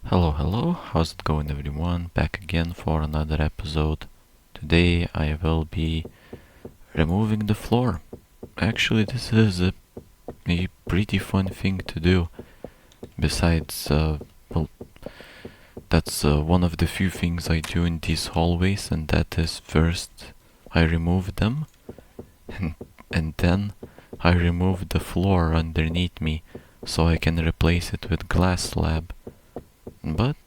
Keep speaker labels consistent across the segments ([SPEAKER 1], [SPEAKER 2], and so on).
[SPEAKER 1] Hello, hello, how's it going everyone? Back again for another episode. Today I will be removing the floor. Actually, this is a pretty fun thing to do. Besides, well, that's one of the few things I do in these hallways, and that is first I remove them, and, and then I remove the floor underneath me so I can replace it with glass slab. But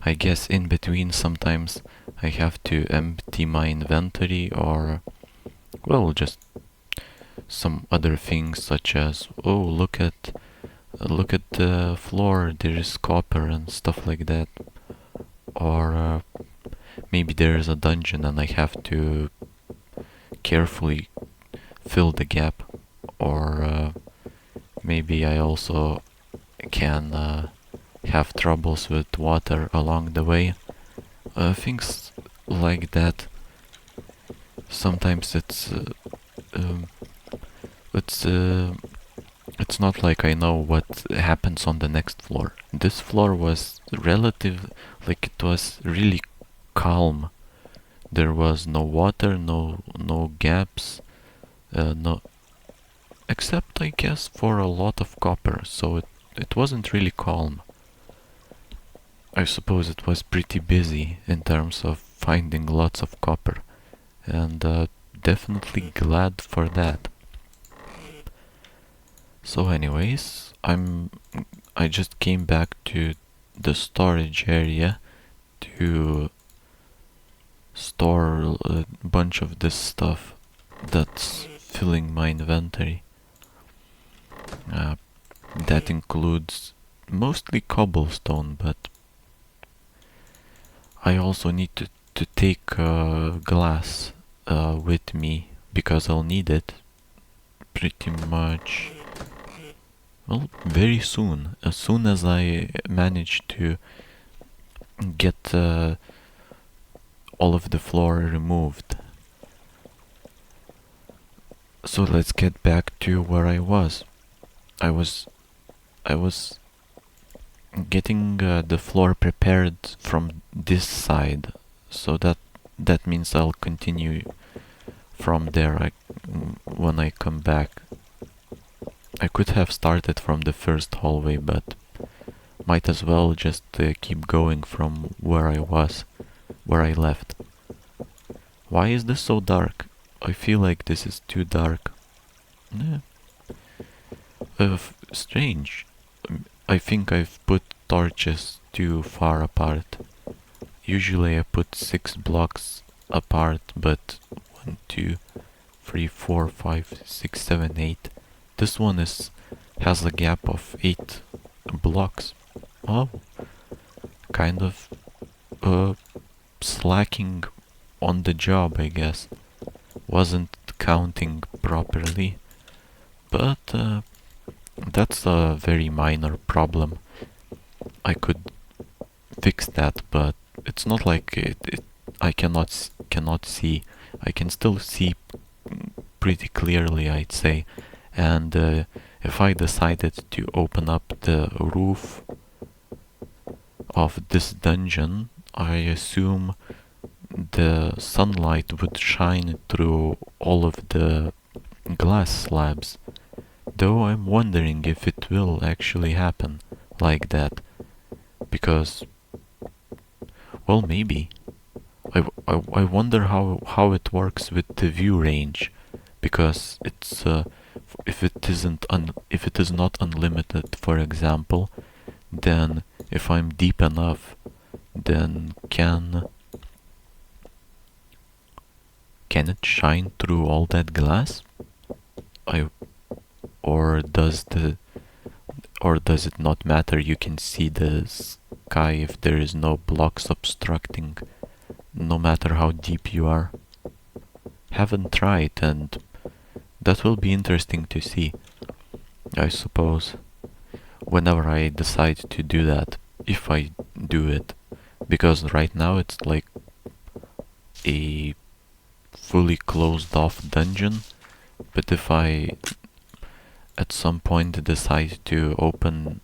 [SPEAKER 1] I guess in between sometimes I have to empty my inventory or, well, just some other things such as, oh, look at the floor, there is copper and stuff like that. Or maybe there is a dungeon and I have to carefully fill the gap. Or maybe I also can have troubles with water along the way. Things like that. Sometimes um, it's it's not like I know what happens on the next floor. This floor was like it was really calm. There was no water, no gaps, no, except I guess for a lot of copper. So it wasn't really calm. I suppose it was pretty busy in terms of finding lots of copper, and definitely glad for that. So anyways, I just came back to the storage area to store a bunch of this stuff that's filling my inventory. Uh, that includes mostly cobblestone, but I also need to take glass with me because I'll need it pretty much, well, very soon. As soon as I manage to get all of the floor removed. So let's get back to where I was. I was getting the floor prepared from this side, so that means I'll continue from there when I come back. I could have started from the first hallway, but might as well just keep going from where I left. Why is this so dark? I feel like this is too dark. Yeah. Strange. I think I've put torches too far apart. Usually I put 6 blocks apart, but 1, 2, 3, 4, 5, 6, 7, 8. This one has a gap of 8 blocks. Oh, kind of slacking on the job, I guess. Wasn't counting properly, but that's a very minor problem. I could fix that, but it's not like I cannot see. I can still see pretty clearly, I'd say. And if I decided to open up the roof of this dungeon, I assume the sunlight would shine through all of the glass slabs. Though I'm wondering if it will actually happen like that. Because, well, maybe. I wonder how it works with the view range. Because it's if it is not unlimited, for example, then if I'm deep enough, then can it shine through all that glass? I or does it not matter? You can see the sky if there is no blocks obstructing, no matter how deep you are. Haven't tried, and that will be interesting to see, I suppose, whenever I decide to do that, if I do it. Because right now it's like a fully closed off dungeon, but if I at some point decide to open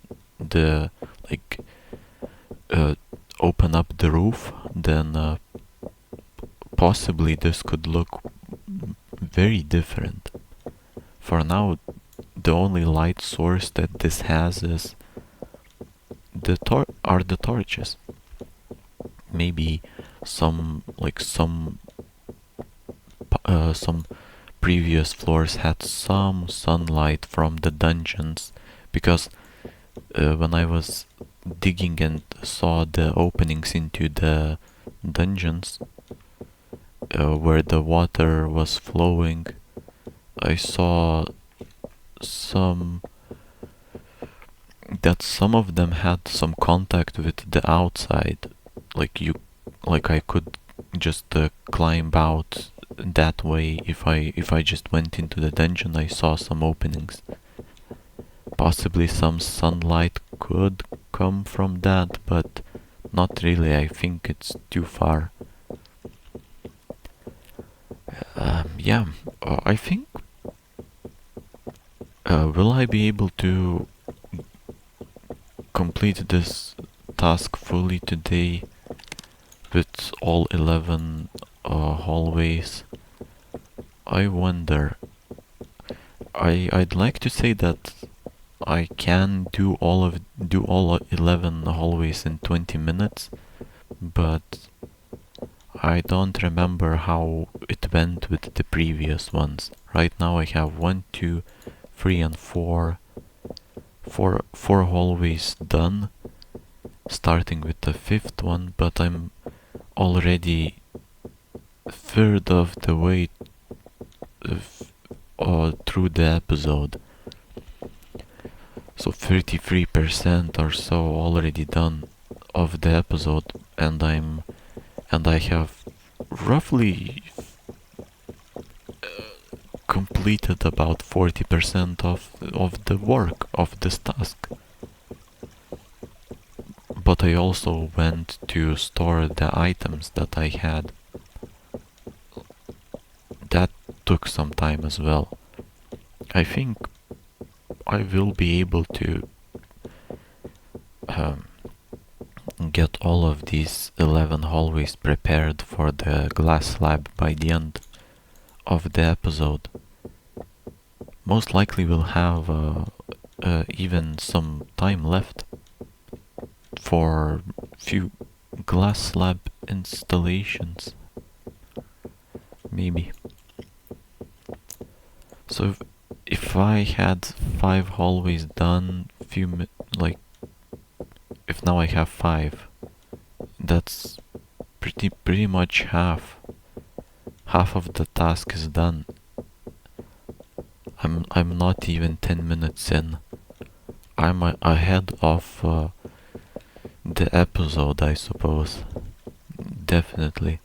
[SPEAKER 1] the like uh, open up the roof, then possibly this could look very different. For now, the only light source that this has is the torches. Maybe some previous floors had some sunlight from the dungeons, because when I was digging and saw the openings into the dungeons, where the water was flowing, I saw some that some of them had some contact with the outside, like I could just climb out that way. If I just went into the dungeon, I saw some openings. Possibly some sunlight could come from that, but not really. I think it's too far. Yeah, I think. Will I be able to complete this task fully today with all 11 hallways? I wonder. I'd like to say that I can do all 11 hallways in 20 minutes, but I don't remember how it went with the previous ones. Right now I have 1, 2, 3 and 4 hallways done, starting with the 5th one, but I'm already third of the way through the episode. So 33% or so already done of the episode, and I have roughly completed about 40% of the work of this task. But I also went to store the items that I had. That took some time as well. I think I will be able to get all of these 11 hallways prepared for the glass slab by the end of the episode. Most likely we'll have even some time left for few glass slab installations. Maybe. So if I had 5 hallways done, if now I have 5, that's pretty much half of the task is done. I'm not even 10 minutes in. I'm ahead of the episode, I suppose. Definitely.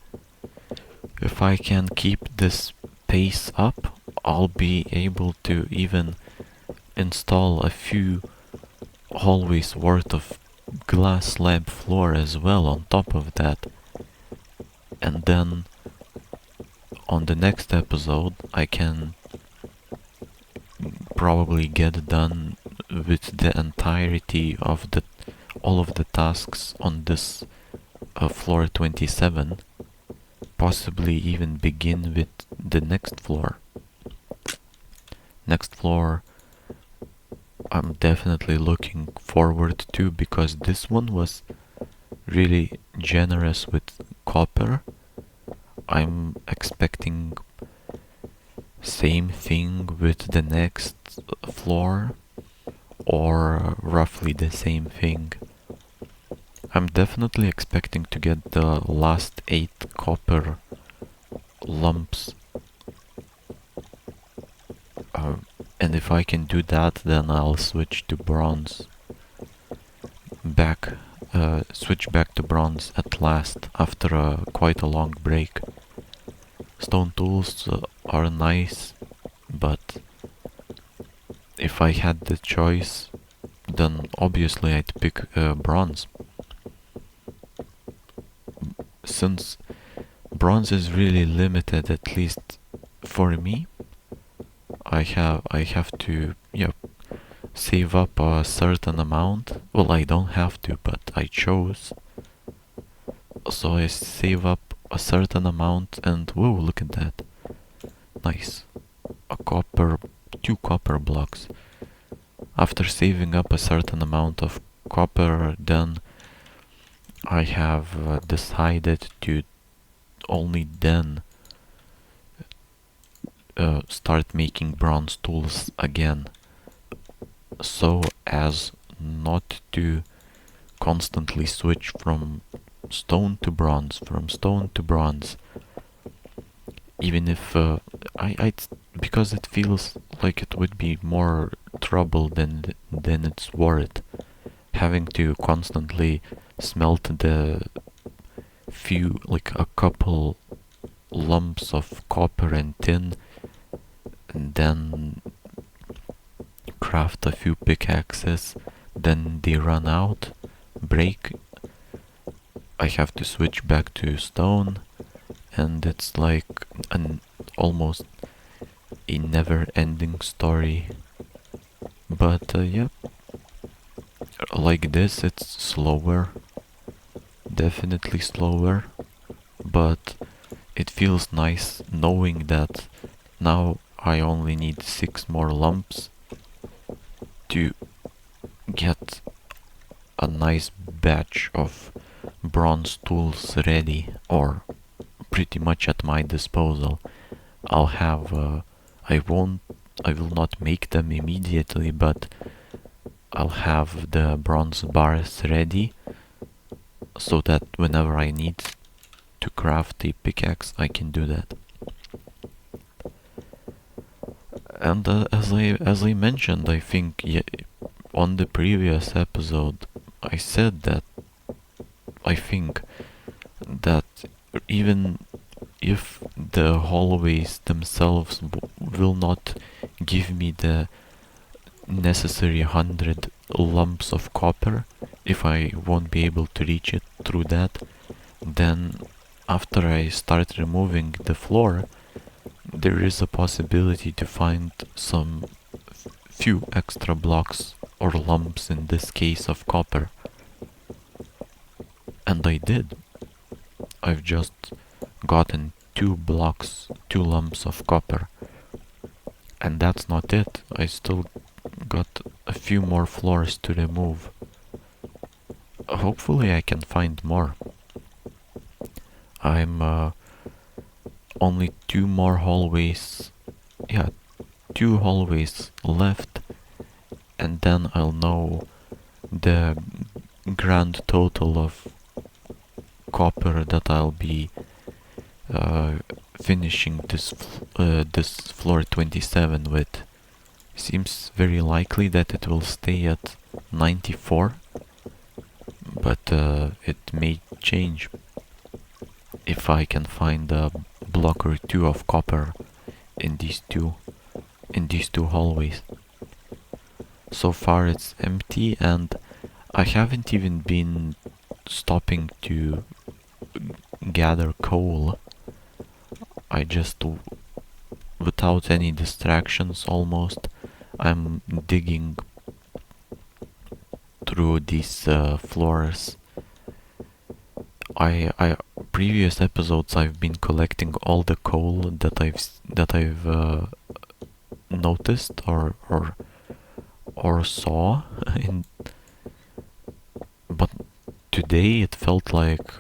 [SPEAKER 1] If I can keep this pace up, I'll be able to even install a few hallways worth of glass slab floor as well on top of that. And then on the next episode I can probably get done with the entirety of all of the tasks on this floor 27, possibly even begin with the next floor. Next floor I'm definitely looking forward to, because this one was really generous with copper. I'm expecting same thing with the next floor, or roughly the same thing. I'm definitely expecting to get the last 8 copper lumps. And if I can do that, then I'll switch to bronze. Switch back to bronze at last, after quite a long break. Stone tools are nice, but if I had the choice, then obviously I'd pick bronze. Since bronze is really limited, at least for me, I have to save up a certain amount. Well, I don't have to, but I chose. So I save up a certain amount and whoa, look at that. Nice. A copper, 2 copper blocks. After saving up a certain amount of copper, then I have decided to only then start making bronze tools again, so as not to constantly switch from stone to bronze, even if because it feels like it would be more trouble than it's worth, having to constantly smelt the few, like a couple lumps of copper and tin, and then craft a few pickaxes, then they run out, break, I have to switch back to stone, and it's like an almost a never-ending story. But yeah, like this it's slower, definitely slower, but it feels nice knowing that now I only need 6 more lumps to get a nice batch of bronze tools ready, or pretty much at my disposal. I'll have I will not make them immediately, but I'll have the bronze bars ready so that whenever I need to craft a pickaxe I can do that. And as I mentioned, I think on the previous episode I said that I think that even if the hallways themselves will not give me the necessary 100 lumps of copper, if I won't be able to reach it through that, then after I start removing the floor, there is a possibility to find some few extra blocks or lumps, in this case of copper. And I did. I've just gotten 2 lumps of copper. And that's not it. I still got a few more floors to remove. Hopefully I can find more. I'm only 2 more hallways. Yeah, 2 hallways left, and then I'll know the grand total of copper that I'll be finishing this floor 27 with. Seems very likely that it will stay at 94, but it may change if I can find a block or 2 of copper in these two hallways. So far it's empty, and I haven't even been stopping to gather coal. I just, without any distractions almost, I'm digging through these floors. I previous episodes I've been collecting all the coal that I've noticed or saw in, but today it felt like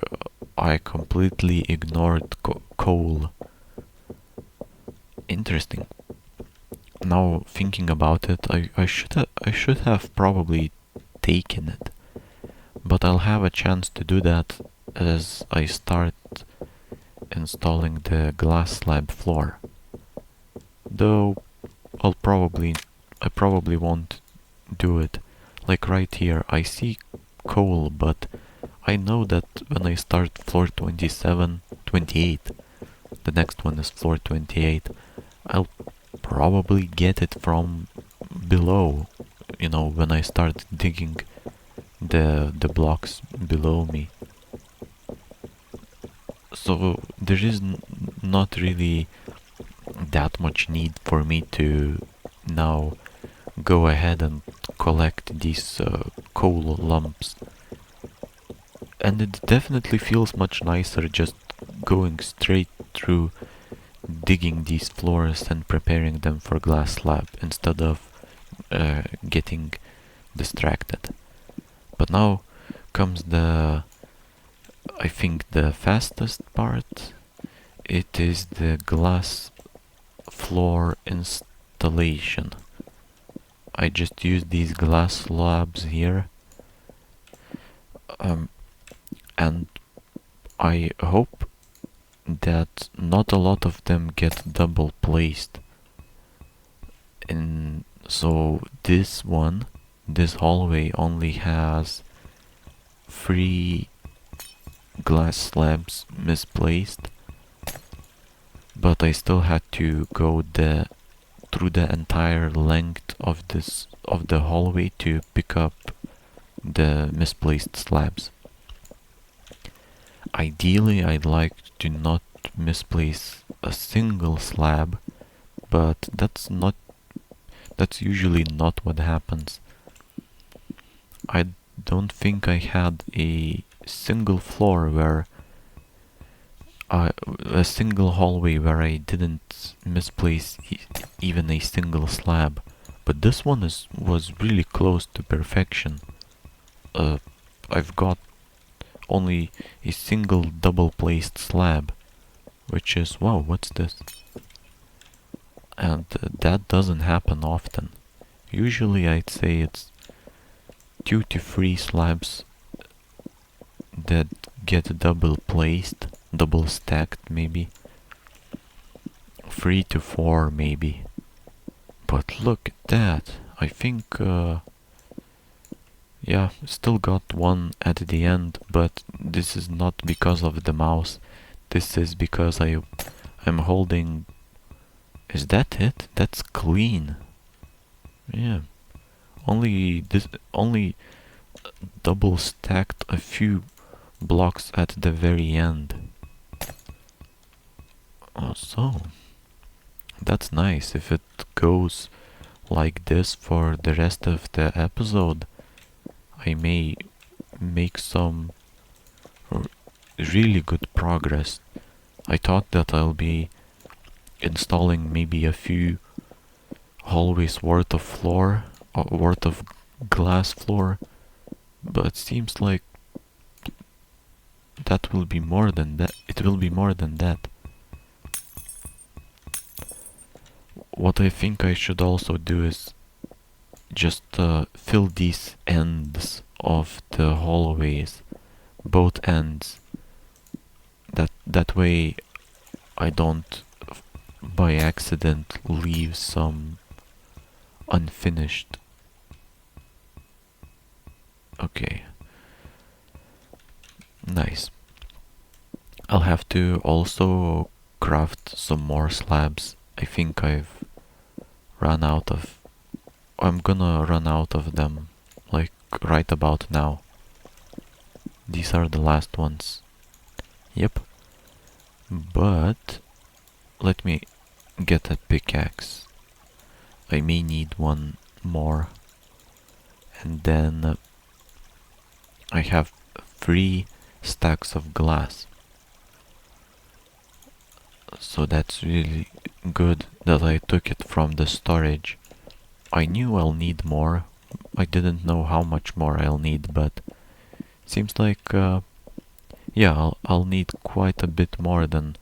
[SPEAKER 1] I completely ignored coal. Interesting. Now thinking about it, I should have probably taken it, but I'll have a chance to do that as I start installing the glass slab floor. Though I probably won't do it. Like right here, I see coal, but I know that when I start floor 27, 28, the next one is floor 28, I'll probably get it from below, when I start digging the blocks below me. So there is not really that much need for me to now go ahead and collect these coal lumps. And it definitely feels much nicer just going straight through digging these floors and preparing them for glass slab instead of getting distracted. But now comes I think the fastest part. It is the glass floor installation. I just use these glass slabs here, and I hope that not a lot of them get double placed. And so this hallway only has 3 glass slabs misplaced, but I still had to go through the entire length of the hallway to pick up the misplaced slabs. Ideally, I'd like to not misplace a single slab, but that's usually not what happens. I don't think I had a single floor where a single hallway where I didn't misplace even a single slab, but this one was really close to perfection. I've got only a single double placed slab, which is, wow, what's this? And that doesn't happen often. Usually I'd say it's 2 to 3 slabs that get double placed, double stacked maybe. 3 to 4 maybe. But look at that. I think yeah, still got one at the end, but this is not because of the mouse. This is because I'm holding. Is that it? That's clean. Yeah. Only double stacked a few blocks at the very end. Oh, so that's nice. If it goes like this for the rest of the episode, I may make some really good progress. I thought that I'll be installing maybe a few hallways worth of floor, or worth of glass floor, but it seems like that will be more than that. It will be more than that. What I think I should also do is just fill these ends of the hallways, both ends. That way I don't by accident leave some unfinished. Okay. Nice. I'll have to also craft some more slabs. I think I've run out of... I'm gonna run out of them, like right about now. These are the last ones. Yep. But let me get a pickaxe. I may need one more. And then I have 3 stacks of glass. So that's really good that I took it from the storage. I knew I'll need more. I didn't know how much more I'll need, but seems like yeah, I'll need quite a bit more than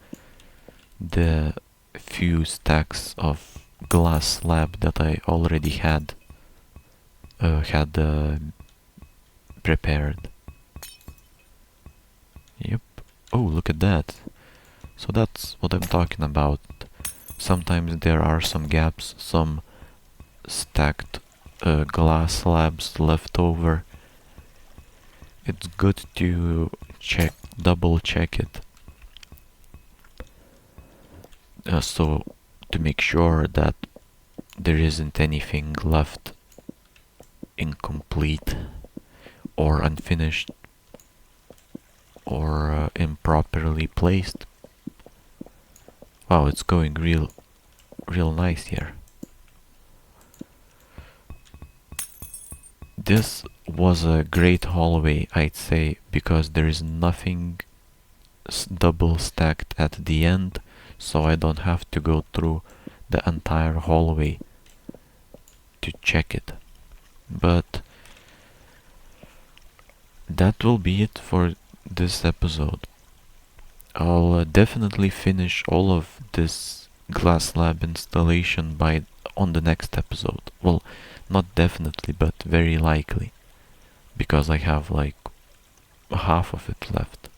[SPEAKER 1] the few stacks of glass slab that I already had prepared. Yep. Oh, look at that. So that's what I'm talking about. Sometimes there are some gaps, some stacked glass slabs left over. It's good to double check it. So to make sure that there isn't anything left incomplete or unfinished or improperly placed. Wow, it's going real nice here. this was a great hallway, I'd say, because there is nothing double stacked at the end, so I don't have to go through the entire hallway to check it. But that will be it for this episode. I'll definitely finish all of this glass slab installation on the next episode. Well, not definitely, but very likely, because I have like half of it left.